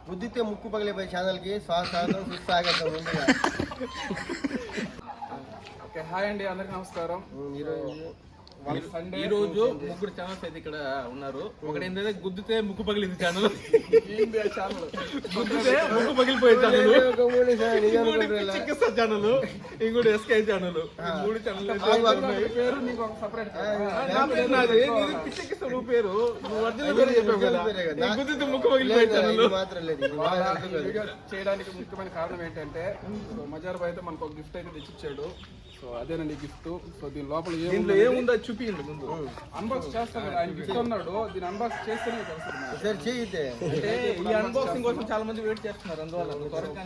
గుద్దితే ముక్కు పగిలిపోయే ఛానల్కి స్వాగతం సుస్వాగతం. ముందుగా ఓకే, హాయ్ అండి, అందరికి నమస్కారం. ఈ రోజు ముగ్గురు ఛానల్స్ అయితే ఇక్కడ ఉన్నారు. ఒకటి ఏంటంటే గుద్దితే ముక్కు పగిలింది ఛానల్, గుద్దితే ముక్కు పగిలిపోయే ఛానల్, చికిత్స ఛానల్, ఇంకోటి ఎస్కే ఛానల్. మూడు ఛానల్ పేరు నీకు ఒక సపరేట్ చికిత్స నువ్వు పేరు నువ్వు ఒరిజినల్ పేరు చెప్పావు కదా. గుద్దితే ముక్కు పగిలిపోయే ఛానల్ మాత్రం లేదు. వీడియో చేయడానికి ముఖ్యమైన కారణం ఏంటంటే మజార్ బాయ్ అయితే మనకు ఒక గిఫ్ట్ అయితే తెచ్చిచ్చాడు. సో అదేనండి గిఫ్ట్. సో దీని లోపల ఏముందో చూపించండి ముందు. అన్బాక్స్ చేస్తాను కదా, ఆయన గిఫ్ట్ అన్నాడు. దీన్ని అన్బాక్స్ చేస్తేనే తెలుస్తుంది. అంటే ఈ అన్బాక్సింగ్ కోసం చాలా మంది వెయిట్ చేస్తున్నారు. అందువల్ల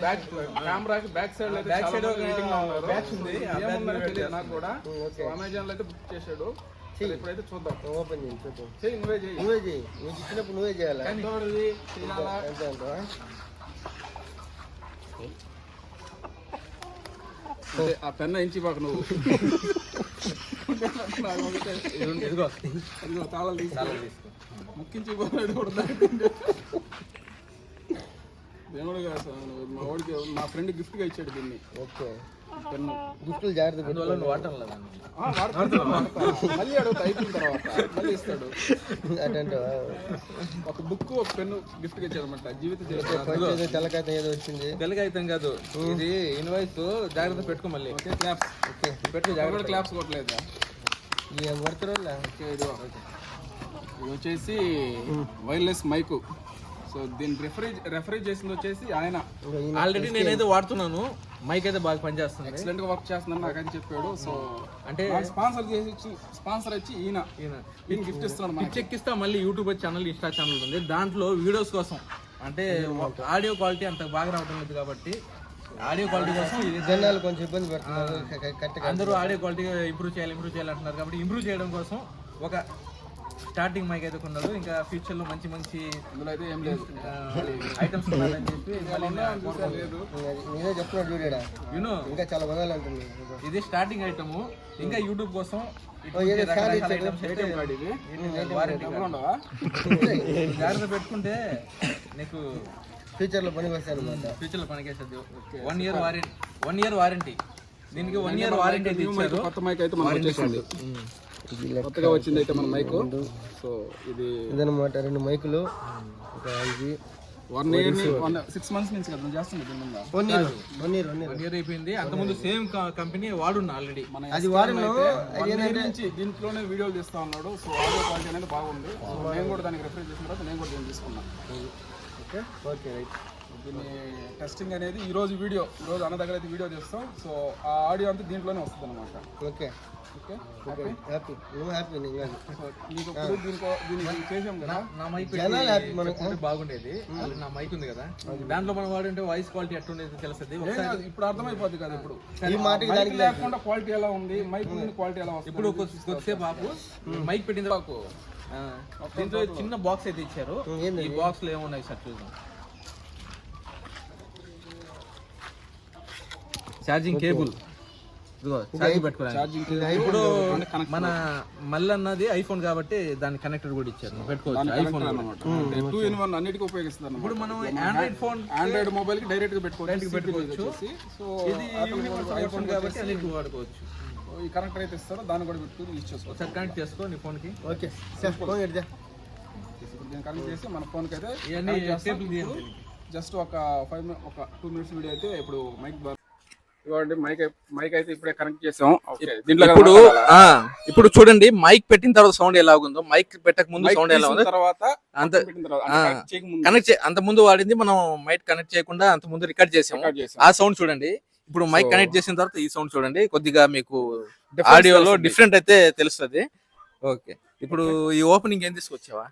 బ్యాక్ కెమెరాకి back side back side batch ఉంది. ఏముందని తెలియదు నాకు కూడా. సో అమెజాన్ లో అయితే బుక్ చేశాడు. ఇప్పుడైతే చూద్దాం. ఓపెన్ చేయి చూద్దాం. చెయ్యి, నువ్వే చెయ్యి. నీకు ఇచ్చినప్పుడు నువ్వే చేయాలి. చేయాలా? ఆ పెన్న ఇంచి పాక నువ్వు. ఇదిగో తాళాలు తీసుకో. ముక్కించి దేవుడు కాదు, మా వాడికి మా ఫ్రెండ్ గిఫ్ట్ గా ఇచ్చాడు దీన్ని. ఓకే, పెన్ను గిఫ్ట్లు జాగ్రత్త పెట్టుకోవాలి. వాడటం లేదా మళ్ళీ అడుగుతా, అయిపోయిన తర్వాత మళ్ళీ ఇస్తాడు. అంటే ఒక బుక్ ఒక పెన్ను గిఫ్ట్ గా ఇచ్చాడు అనమాట. జీవిత తెల్లకాయ ఏదో వచ్చింది. తెలుగైతం కాదు ఇది, ఇన్వాయిస్ జాగ్రత్త పెట్టుకో. మళ్ళీ క్లాప్స్ పెట్టుకో జాగ్రత్త. క్లాప్స్ కొట్టలేదా? పడుతున్నా ఇది వచ్చేసి వైర్లెస్ మైకు. సో దీన్ని రెఫరీ చేసింది వచ్చేసి ఆయన. ఆల్రెడీ నేనైతే వాడుతున్నాను. మైక్ అయితే బాగా పనిచేస్తుంది, ఎక్సలెంట్ గా వర్క్ చేస్తున్నాను నాకని చెప్పాడు. సో అంటే స్పాన్సర్ వచ్చి ఈయన గిఫ్ట్ ఇస్తున్నాడు. పిచ్ ఎక్కిస్తా. మళ్ళీ యూట్యూబ్ ఛానల్, ఇన్స్టా ఛానల్ ఉంది. దాంట్లో వీడియోస్ కోసం అంటే ఆడియో క్వాలిటీ అంత బాగా రావడం లేదు కాబట్టి ఆడియో క్వాలిటీ కోసం జనాలు కొంచెం ఇబ్బంది పడుతున్నారు. అందరూ ఆడియో క్వాలిటీ ఇంప్రూవ్ చేయాలి అంటున్నారు కాబట్టి ఇంప్రూవ్ చేయడం కోసం ఒక స్టార్టింగ్ మైక్ అయితే కొన్నాడు. ఇంకా ఫ్యూచర్ లో మంచి మంచి ఇందులో అయితే ఏం లేదు ఐటమ్స్ ఉన్నాయని చెప్పి నేనే చెప్తున్నాడు చూడా. ఇంకా చాలా బదాలు ఉంటుంది. ఇది స్టార్టింగ్ ఐటమ్. ఇంకా యూట్యూబ్ కోసం జాగ్రత్త పెట్టుకుంటే నీకు ఫ్యూచర్ లో పనికి వస్తాను. ఫ్యూచర్ లో పనికేస్తుంది. 1 year వారంటీ. దీనికి 1 year వారంటీ ఇచ్చారు. కొత్త మైక్ అయితే మనకు వచ్చేసింది. కొత్తగా వచ్చింది అయితే మన మైక్. సో ఇది ఇదన్నమాట, 2 మైకులు. ఇది 1 year 6 months నుంచి కదా చేస్తుంది. 1 year అయిపోయింది. అంతకుముందు సేమ్ కంపెనీ వాడున్నా ఆల్రెడీ. అది వాడును. నుంచి దీంట్లోనే వీడియోలు తీస్తా ఉన్నాడు. సో ఆడియో క్వాలిటీ అనేది బాగుంది. సో నేను కూడా దానికి రెఫర్ చేసిన తర్వాత నేను కూడా దీన్ని తీసుకున్నాను. Okay right. దీన్ని టెస్టింగ్ అనేది ఈరోజు అన్న దగ్గర అయితే వీడియో చేస్తాం. సో ఆ ఆడియో అంతా దీంట్లోనే వస్తుంది అనమాట. Okay okay, happy. నువ్వు హ్యాపీ. దీనికి చేసాం కదా. నా మైక్ బాగుండేది. నా మైక్ ఉంది కదా, దాంట్లో మనం వాడుంటే వాయిస్ క్వాలిటీ ఎట్లుండేది తెలుస్తుంది. ఇప్పుడు అర్థమైపోద్ది కదా. ఇప్పుడు ఈ మాటకి దానికి లేకుండా క్వాలిటీ ఎలా ఉంది, మైక్ క్వాలిటీ ఎలా వస్తుంది. ఇప్పుడు కొద్దిసేపు బాబు మైక్ పెట్టింది బాబు. దీంట్లో చిన్న బాక్స్ అయితే ఇచ్చారు. ఈ బాక్స్ లో ఏమున్నాయి సార్ చూద్దాం. ఛార్జింగ్ కేబుల్, ఛార్జింగ్ పెట్టుకోవాలి. ఇప్పుడు మన మల్లన్నది ఐఫోన్ కాబట్టి దాని కనెక్టర్ కూడా ఇచ్చారు, పెట్టుకోవచ్చు. ఐఫోన్ అన్నమాట. 2-in-1 అన్నిటికీ ఉపయోగిస్తారు. ఇప్పుడు మనం ఆండ్రాయిడ్ మొబైల్ కి డైరెక్ట్ గా పెట్టుకోవచ్చు. సో ఇది ఐఫోన్ కాబట్టి అన్నిటికీ వాడుకోవచ్చు. ఈ కనెక్టర్ అయితే ఇస్తారో దాన్ని కూడా పెట్టుకుని యూజ్ చేసుకోవచ్చు. ఒకసారి కనెక్ట్ చేసుకో నీ ఫోన్ కి. ఓకే, దీన్ని కనెక్ట్ చేసి మన ఫోన్ కి అయితే జస్ట్ ఒక 2 minutes వీడియో అయితే ఇప్పుడు మైక్ అయితే ఇప్పుడే కనెక్ట్ చేసాం. ఇప్పుడు చూడండి మైక్ పెట్టిన తర్వాత సౌండ్ ఎలా ఉందో, మైక్ పెట్టక ముందు సౌండ్ ఎలా ఉందో, అంత ముందు వాడింది మనం మైక్ కనెక్ట్ చేయకుండా అంత ముందు రికార్డ్ చేసాం. ఆ సౌండ్ చూడండి. ఇప్పుడు మైక్ కనెక్ట్ చేసిన తర్వాత ఈ సౌండ్ చూడండి. కొద్దిగా మీకు ఆడియోలో డిఫరెంట్ అయితే తెలుస్తుంది. ఓకే, ఇప్పుడు ఈ ఓపెనింగ్ ఏం తీసుకొచ్చావా?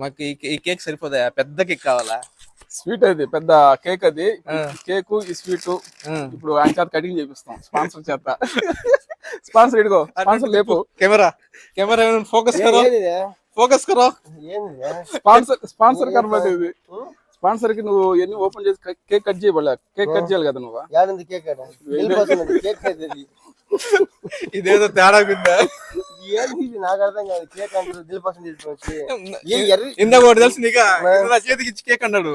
మాకు ఈ కేక్ సరిపోదా? పెద్ద కేక్ కావాలా? స్వీట్ అది పెద్ద కేక్. అది కేక్ ఈ స్వీట్ ఇప్పుడు ఆయన చేత కటింగ్ చేపిస్తాం. స్పాన్సర్ చేత. స్పాన్సర్ ఇదిగో, స్పాన్సర్ లేపు. కెమెరా ఫోకస్ కరో. స్పాన్సర్ కనబడి ఇది. స్పాన్సర్ కి నువ్వు ఎన్ని ఓపెన్ చేసి కేక్ కట్ చేయబడలే. కేక్ కట్ చేయాలి కదా నువ్వు. కేక్ ఇదేదో తేడా ఉందా? ఏంది ఇది నాకు అర్థం కాదు. కేక్ అంటారు దిల్ పసంద్ తీసుకొచ్చి ఇందాక ఒకటి తెలుసు నీకు నా చేతికి ఇచ్చి కేక్ అన్నాడు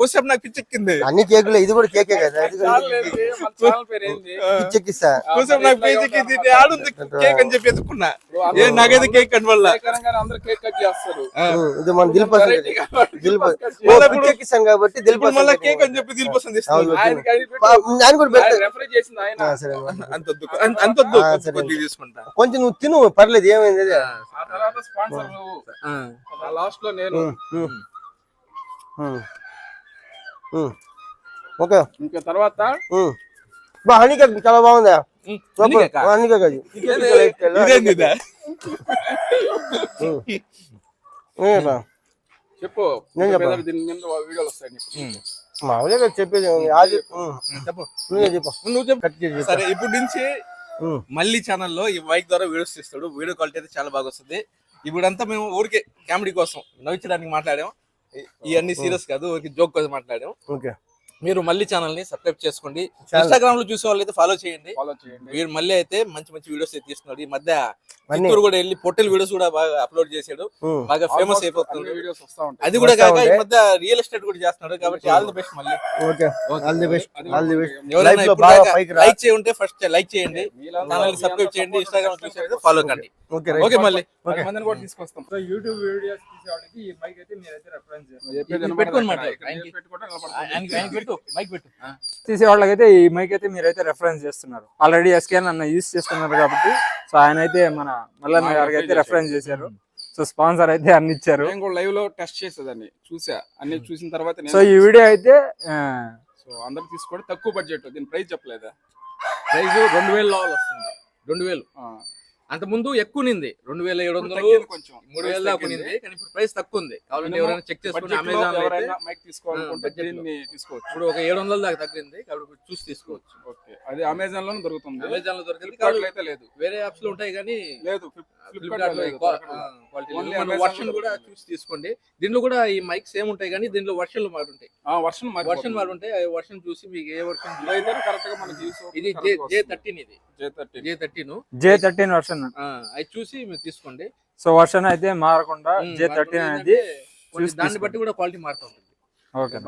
వచ్చేపు నాకు పిచ్చెక్కింది. అన్ని కేకులు ఇది కూడా కేకే కదా, పిచ్చెక్కిస్తా. వచ్చేపు నాకు పిచ్చెక్కింది ఆడుంది కేక్ అని చెప్పి ఎత్తుకున్నా. నాకైతే కేక్ కనబడలా. అందరూ కేక్ కట్ చేస్తారు. ఇది మన దిల్ పసంద్ పిచ్చెక్కిస్తాం కాబట్టి దిల్ పసంద్ మళ్ళీ కేక్ అని చెప్పి దిల్ పసంద్ ఇస్తాను. ఆయన కూడా పెడతాను. రెఫర్ చేసింది ఆయన. అంతొద్దు కొద్దిగా తీసుకుంటా. కొంచెం నువ్వు తిను పర్లేదు, ఏమైంది. ఆ తర్వాత స్పాన్సర్ లాస్ట్ లో నేను. ఓకే ఇంకా తర్వాత హనీ కేక్ చాలా బాగుందా. హనీ కేక్ అది చెప్పు. నేను చెప్పాను దీని మీద వీడియోలు వస్తాయి. మామూలుగా చెప్పేది నువ్వు చెప్పు. సరే ఇప్పుడు నుంచి మళ్ళీ ఛానల్లో ఈ మైక్ ద్వారా వీడియోస్ తీస్తాడు. వీడియో క్వాలిటీ అయితే చాలా బాగా వస్తుంది. ఇప్పుడంతా మేము ఊరికే కామెడీ కోసం నవ్వించడానికి మాట్లాడాం. ఇవన్నీ సీరియస్ కాదు, ఊరికి జోక్ కోసం మాట్లాడాం. ఓకే, మీరు మళ్ళీ ఛానల్ ని సబ్స్క్రైబ్ చేసుకోండి. ఇన్స్టాగ్రామ్ లో చూసే వాళ్ళు అయితే ఫాలో చేయండి. మీరు మళ్ళీ అయితే మంచి మంచి వీడియోస్ అయితే తీస్తున్నాడు. ఈ మధ్య చిత్తూరు కూడా వెళ్ళి పొట్టెల్ వీడియోస్ కూడా బాగా అప్లోడ్ చేశాడు. బాగా ఫేమస్ అయిపోతుంది. అది కూడా కాక ఈ మధ్య రియల్ ఎస్టేట్ కూడా చేస్తున్నాడు. కాబట్టి ఆల్ ది బెస్ట్. మళ్ళీ లైక్ చేయండి, ఫస్ట్ లైక్ చేయండి, ఛానల్ ని సబ్స్క్రైబ్ చేయండి, ఇన్స్టాగ్రామ్ చూసే ఫాలో కండి. ఓకే మళ్ళీ కూడా తీసుకొస్తాం. యూట్యూబ్ వీడియోస్ తీసేవాళ్ళకి ఈ మైక్ అయితే మీరైతే రెఫరెన్స్ తీసే వాళ్ళకైతే ఈ మైక్ అయితే మీరైతే రెఫరెన్స్ చేస్తున్నారు. ఆల్రెడీ ఎస్కేఎన్ అన్న యూజ్ చేస్తున్నారు కాబట్టి సో ఆయన అయితే మన మల్లన్న గారికి అయితే రెఫరెన్స్ చేశారు. సో స్పాన్సర్ అయితే అన్ని ఇచ్చారు. నేను కూడా లైవ్ లో టెస్ట్ చేసేదాన్ని, చూసా. అన్ని చూసిన తర్వాత సో ఈ వీడియో అయితే సో అందరు తీసుకోండి. తక్కువ బడ్జెట్. దీని ప్రైస్ చెప్పలేదా? ప్రైస్ 2000 వస్తుంది. 2000 అంత ముందు ఎక్కువ నింది. 2700 కొంచెం 3000 దాకా ఉంది. కానీ ఇప్పుడు ప్రైస్ తక్కువ ఉంది. కావాలంటే ఎవరైనా చెక్ చేసుకుని అమెజాన్ లో మైక్ తీసుకోవాలనుకుంటే దీన్ని తీసుకోవచ్చు. ఇప్పుడు ఒక 700 దాకా తగ్గింది. కాబట్టి చూసి తీసుకోవచ్చు. ఓకే, అది అమెజాన్ లోనే దొరుకుతుంది. అమెజాన్ లో దొరికింది. అయితే లేదు, వేరే యాప్స్ లో ఉంటాయి కానీ లేదు. ఫ్లిప్కార్ట్ లో వర్షన్ కూడా చూసి తీసుకోండి. దీంట్లో కూడా ఈ మైక్ సేమ్ ఉంటాయి కానీ దీంట్లో వర్షన్లు మారుంటాయి. వర్షన్ మారుంటాయి. వర్షన్ చూసి మీకు ఏ వర్షన్ కరెక్ట్ గా మనకి ఇది J13 ఇది J13 వర్షన్ అది చూసి మీరు తీసుకోండి. సో వర్షన్ అయితే మారకుండా J13 అనేది దాన్ని బట్టి కూడా క్వాలిటీ మారుతూ ఉంటుంది. ఓకే.